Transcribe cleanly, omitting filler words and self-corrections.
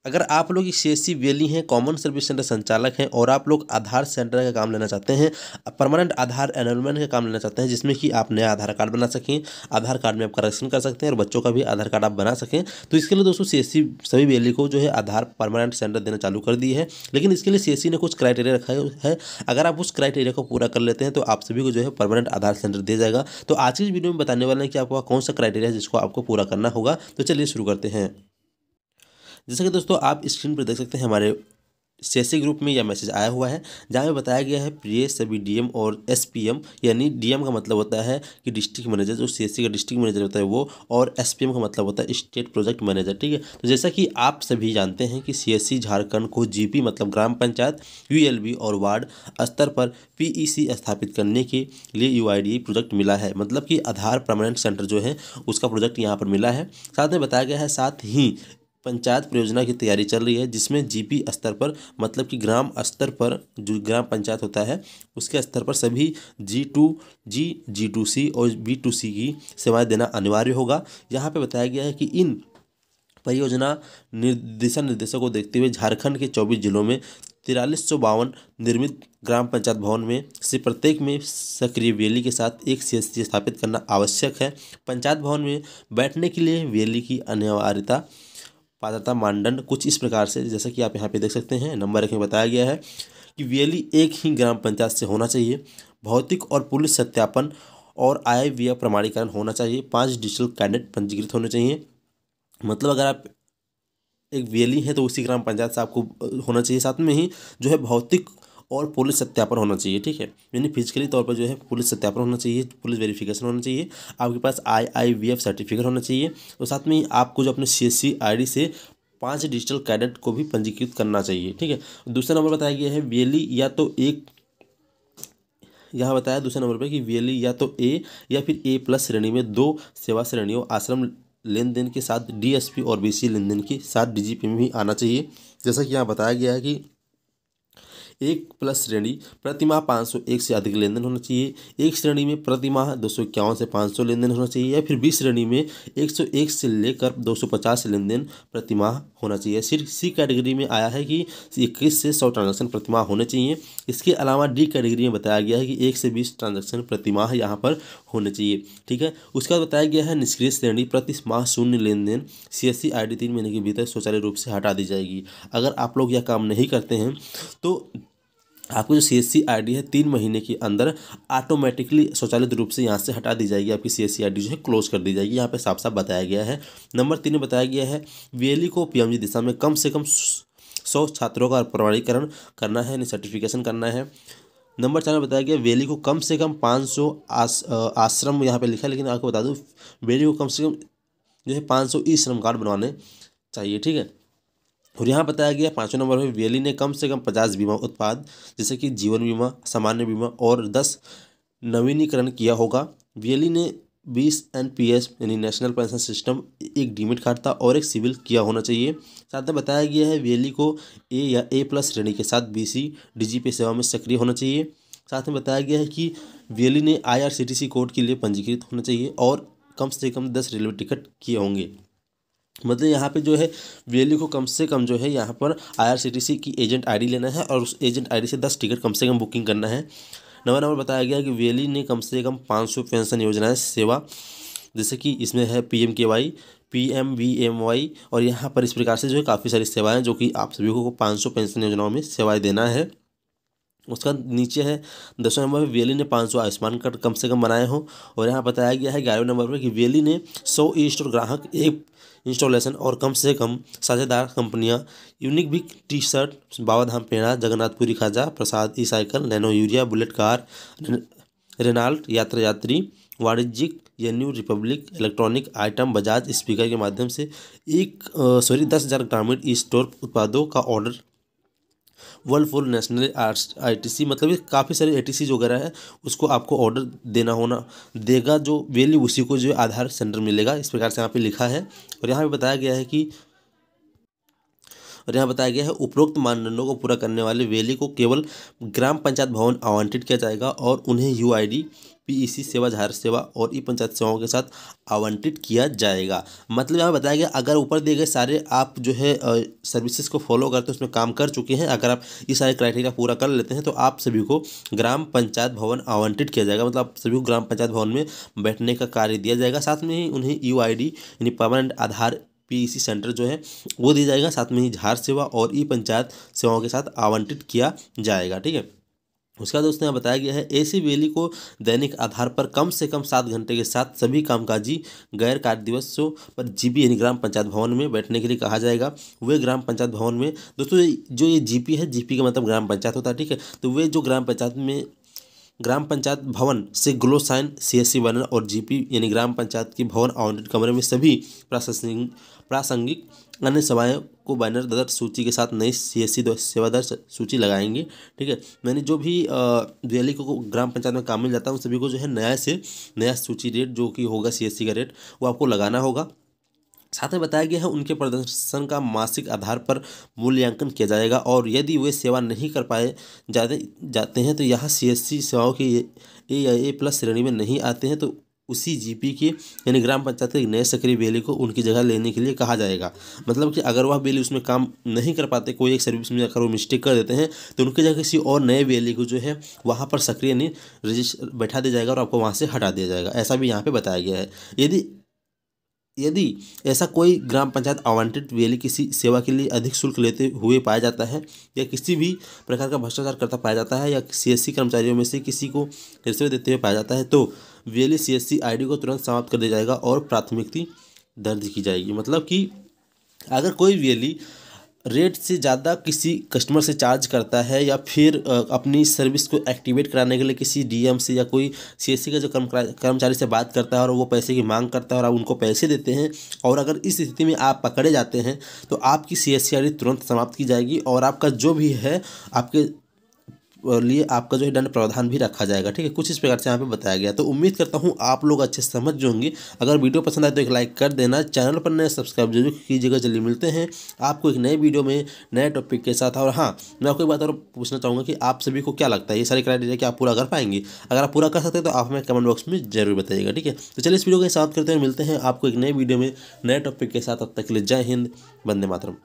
अगर आप लोग सीएससी वेली हैं, कॉमन सर्विस सेंटर संचालक हैं और आप लोग आधार सेंटर का काम लेना चाहते हैं, परमानेंट आधार एनरोलमेंट का काम लेना चाहते हैं, जिसमें कि आप नया आधार कार्ड बना सकें, आधार कार्ड में आप करेक्शन कर सकते हैं और बच्चों का भी आधार कार्ड आप बना सकें, तो इसके लिए दोस्तों सीएससी सभी वेली को जो है आधार परमानेंट सेंटर देना चालू कर दी है। लेकिन इसके लिए सीएससी ने कुछ क्राइटेरिया रखा है, अगर आप उस क्राइटेरिया को पूरा कर लेते हैं तो आप सभी को जो है परमानेंट आधार सेंटर दिया जाएगा। तो आज की इस वीडियो में बताने वाले हैं कि आपका कौन सा क्राइटेरिया है जिसको आपको पूरा करना होगा। तो चलिए शुरू करते हैं। जैसा कि दोस्तों आप स्क्रीन पर देख सकते हैं, हमारे सीएससी ग्रुप में यह मैसेज आया हुआ है जहाँ में बताया गया है प्रिय सभी डीएम और एसपीएम, यानी डीएम का मतलब होता है कि डिस्ट्रिक्ट मैनेजर, जो सीएससी का डिस्ट्रिक्ट मैनेजर होता है वो, और एसपीएम का मतलब होता है स्टेट प्रोजेक्ट मैनेजर। ठीक है, तो जैसा कि आप सभी जानते हैं कि सीएससी झारखंड को जीपी मतलब ग्राम पंचायत, यूएलबी और वार्ड स्तर पर पीईसी स्थापित करने के लिए यूआईडीए प्रोजेक्ट मिला है, मतलब कि आधार परमानेंट सेंटर जो है उसका प्रोजेक्ट यहाँ पर मिला है। साथ में बताया गया है, साथ ही पंचायत परियोजना की तैयारी चल रही है जिसमें जीपी स्तर पर मतलब कि ग्राम स्तर पर जो ग्राम पंचायत होता है उसके स्तर पर सभी G2G, G2C और B2C की सेवाएं देना अनिवार्य होगा। यहाँ पे बताया गया है कि इन परियोजना निर्देशों को देखते हुए झारखंड के 24 जिलों में 4352 निर्मित ग्राम पंचायत भवन में से प्रत्येक में सक्रिय वेली के साथ एक सीएससी स्थापित करना आवश्यक है। पंचायत भवन में बैठने के लिए वेली की अनिवार्यता पात्रता मानदंड कुछ इस प्रकार से, जैसा कि आप यहाँ पे देख सकते हैं, नंबर 1 में बताया गया है कि वेली एक ही ग्राम पंचायत से होना चाहिए, भौतिक और पुलिस सत्यापन और आय व्यय प्रमाणीकरण होना चाहिए, 5 डिजिटल कैंडिडेट पंजीकृत होने चाहिए। मतलब अगर आप एक वेली है तो उसी ग्राम पंचायत से आपको होना चाहिए, साथ में ही जो है भौतिक और पुलिस सत्यापन होना चाहिए। ठीक है, यानी फिजिकली तौर पर जो है पुलिस सत्यापन होना चाहिए, पुलिस वेरिफिकेशन होना चाहिए, आपके पास IIVF सर्टिफिकेट होना चाहिए, और साथ में ही आपको जो अपने CSC ID से 5 डिजिटल कैडेट को भी पंजीकृत करना चाहिए। ठीक है, दूसरा नंबर बताया गया है वेली या तो एक, यहाँ बताया दूसरे नंबर पर कि वेली या तो ए या फिर A+ श्रेणी में 2 सेवा श्रेणियों आश्रम लेन देन के साथ DSP और BC लेन देन के साथ DGP में भी आना चाहिए। जैसा कि यहाँ बताया गया है कि 1+ श्रेणी प्रतिमाह 501 से अधिक लेन देन होना चाहिए, एक श्रेणी में प्रतिमाह 251 से 500 लेन देन होना चाहिए, या फिर B श्रेणी में 101 से लेकर 250 लेन देन प्रतिमाह होना चाहिए। सिर्फ C कैटेगरी में आया है कि 21 से 100 ट्रांजैक्शन प्रतिमाह होने चाहिए। इसके अलावा D कैटेगरी में बताया गया है कि 1 से 20 ट्रांजैक्शन प्रतिमाह यहाँ पर होने चाहिए। ठीक है, उसके बाद बताया गया है निष्क्रिय श्रेणी प्रति माह 0 लेन देन CSC ID 3 महीने के भीतर स्वचालित रूप से हटा दी जाएगी। अगर आप लोग यह काम नहीं करते हैं तो आपको जो CSC ID है 3 महीने के अंदर ऑटोमेटिकली स्वचालित रूप से यहाँ से हटा दी जाएगी, आपकी CSC ID जो है क्लोज कर दी जाएगी। यहाँ पे साफ साफ बताया गया है। नंबर 3 में बताया गया है वेली को PMG दिशा में कम से कम 100 छात्रों का प्रमाणीकरण करना है, यानी सर्टिफिकेशन करना है। नंबर 4 में बताया गया वेली को कम से कम 500 आश्रम, यहाँ पे लिखा है लेकिन आपको बता दूँ वेली को कम से कम जो है 500 ई श्रम कार्ड बनवाने चाहिए। ठीक है, और यहाँ बताया गया 5वें नंबर में वेली ने कम से कम 50 बीमा उत्पाद जैसे कि जीवन बीमा, सामान्य बीमा और 10 नवीनीकरण किया होगा। वेली ने 20 NPS यानी नेशनल पेंशन सिस्टम, एक डीमिट खाता और एक सिविल किया होना चाहिए। साथ में बताया गया है वेली को A या A+ श्रेणी के साथ BC DGP सेवा में सक्रिय होना चाहिए। साथ में बताया गया है कि वेली ने IRCTC कोड के लिए पंजीकृत होना चाहिए और कम से कम 10 रेलवे टिकट किए होंगे। मतलब यहाँ पे जो है वेली को कम से कम जो है यहाँ पर IRCTC की एजेंट ID लेना है और उस एजेंट ID से 10 टिकट कम से कम बुकिंग करना है। नंबर बताया गया कि वेली ने कम से कम 500 पेंशन योजनाएं सेवा, जैसे कि इसमें है PMKY, PMVMY, और यहाँ पर इस प्रकार से जो है काफ़ी सारी सेवाएं जो कि आप सभी को 500 पेंशन योजनाओं में सेवाएं देना है। उसका नीचे है 10वें नंबर पर वेली ने 500 आयुष्मान कार्ड कम से कम बनाए हों, और यहाँ बताया गया है 11वें नंबर पर कि वेली ने 100 ई-स्टोर ग्राहक एक इंस्टॉलेशन और कम से कम साझेदार कंपनियां यूनिक बिग T-शर्ट, बाबाधाम पेड़ा, जगन्नाथपुरी खाजा, प्रसाद e cycle, nano urea, bullet car, Renault यात्रा यात्री, वाणिज्यिक new republic electronic item, Bajaj speaker के माध्यम से 10,000 ग्रामीण ई स्टोर उत्पादों का ऑर्डर वर्लपूल नेशनल ITC, मतलब ये काफ़ी सारे ATC जो वगैरह है उसको आपको ऑर्डर देना होना देगा जो वेली, उसी को जो आधार सेंटर मिलेगा। इस प्रकार से यहाँ पे लिखा है। और यहाँ पे बताया गया है कि और यहाँ बताया गया है उपरोक्त मानदंडों को पूरा करने वाले वेली को केवल ग्राम पंचायत भवन आवंटित किया जाएगा और उन्हें यूआईडी, पीईसी सेवा, झार सेवा और ई पंचायत सेवाओं के साथ आवंटित किया जाएगा। मतलब यहाँ बताया गया अगर ऊपर दिए गए सारे आप जो है सर्विसेज को फॉलो करते हैं, उसमें काम कर चुके हैं, अगर आप ये सारे क्राइटेरिया पूरा कर लेते हैं तो आप सभी को ग्राम पंचायत भवन आवंटित किया जाएगा। मतलब आप सभी को ग्राम पंचायत भवन में बैठने का कार्य दिया जाएगा। साथ में ही उन्हें यूआईडी यानी परमानेंट आधार पीईसी सेंटर जो है वो दिया जाएगा। साथ में ही झार सेवा और ई पंचायत सेवाओं के साथ आवंटित किया जाएगा। ठीक है, उसके बाद उसने बताया गया है ऐसी वेली को दैनिक आधार पर कम से कम 7 घंटे के साथ सभी कामकाजी गैर कार्य दिवसों पर जीपी यानी ग्राम पंचायत भवन में बैठने के लिए कहा जाएगा। वे ग्राम पंचायत भवन में दोस्तों जो ये जीपी है, जीपी का मतलब ग्राम पंचायत होता है। ठीक है, तो वे जो ग्राम पंचायत में ग्राम पंचायत भवन से ग्लो साइन, सीएससी बैनर और जीपी यानी ग्राम पंचायत की भवन आवंटित कमरे में सभी प्रासंगिक अन्य सेवाएं को बैनर दर सूची के साथ नई सीएससी सेवा दर सूची लगाएंगे। ठीक है, मैंने जो भी वेली को ग्राम पंचायत में काम मिल जाता है उन सभी को जो है नया सूची रेट जो कि होगा सीएससी का रेट वो आपको लगाना होगा। साथ में बताया गया है उनके प्रदर्शन का मासिक आधार पर मूल्यांकन किया जाएगा और यदि वे सेवा नहीं कर पाए जाते हैं तो यह सीएससी सेवाओं की ए या ए प्लस श्रेणी में नहीं आते हैं तो उसी जीपी के यानी ग्राम पंचायत के नए सक्रिय बेली को उनकी जगह लेने के लिए कहा जाएगा। मतलब कि अगर वह बेली उसमें काम नहीं कर पाते, कोई एक सर्विस में अगर वो मिस्टेक कर देते हैं तो उनकी जगह किसी और नए बेली को जो है वहाँ पर सक्रिय नहीं रजिस्टर बैठा दिया जाएगा और आपको वहाँ से हटा दिया जाएगा। ऐसा भी यहाँ पर बताया गया है। यदि ऐसा कोई ग्राम पंचायत आवंटित वेली किसी सेवा के लिए अधिक शुल्क लेते हुए पाया जाता है या किसी भी प्रकार का भ्रष्टाचार करता पाया जाता है या सीएससी कर्मचारियों में से किसी को रिश्वत देते हुए पाया जाता है तो वेली सीएससी आईडी को तुरंत समाप्त कर दिया जाएगा और प्राथमिकी दर्ज की जाएगी। मतलब कि अगर कोई वेली रेट से ज़्यादा किसी कस्टमर से चार्ज करता है या फिर अपनी सर्विस को एक्टिवेट कराने के लिए किसी डीएम से या कोई सीएससी का जो कर्मचारी से बात करता है और वो पैसे की मांग करता है और आप उनको पैसे देते हैं और अगर इस स्थिति में आप पकड़े जाते हैं तो आपकी सीएससी आईडी तुरंत समाप्त की जाएगी और आपका जो भी है आपके लिए आपका जो है दंड प्रावधान भी रखा जाएगा। ठीक है, कुछ इस प्रकार से यहाँ पे बताया गया। तो उम्मीद करता हूँ आप लोग अच्छे समझ होंगे। अगर वीडियो पसंद आए तो एक लाइक कर देना, चैनल पर नए सब्सक्राइब जरूर कीजिएगा। जल्दी मिलते हैं आपको एक नए वीडियो में नए टॉपिक के साथ। और हाँ, मैं आपको एक बात और पूछना चाहूँगा कि आप सभी को क्या लगता है ये सारे क्राइटेरिया कि आप पूरा कर पाएंगे? अगर आप पूरा कर सकते हैं तो आप हमें कमेंट बॉक्स में जरूर बताइएगा। ठीक है, तो चलिए इस वीडियो के साथ करते हैं, मिलते हैं आपको एक नए वीडियो में नए टॉपिक के साथ। तब तक के लिए जय हिंद, वंदे मातरम।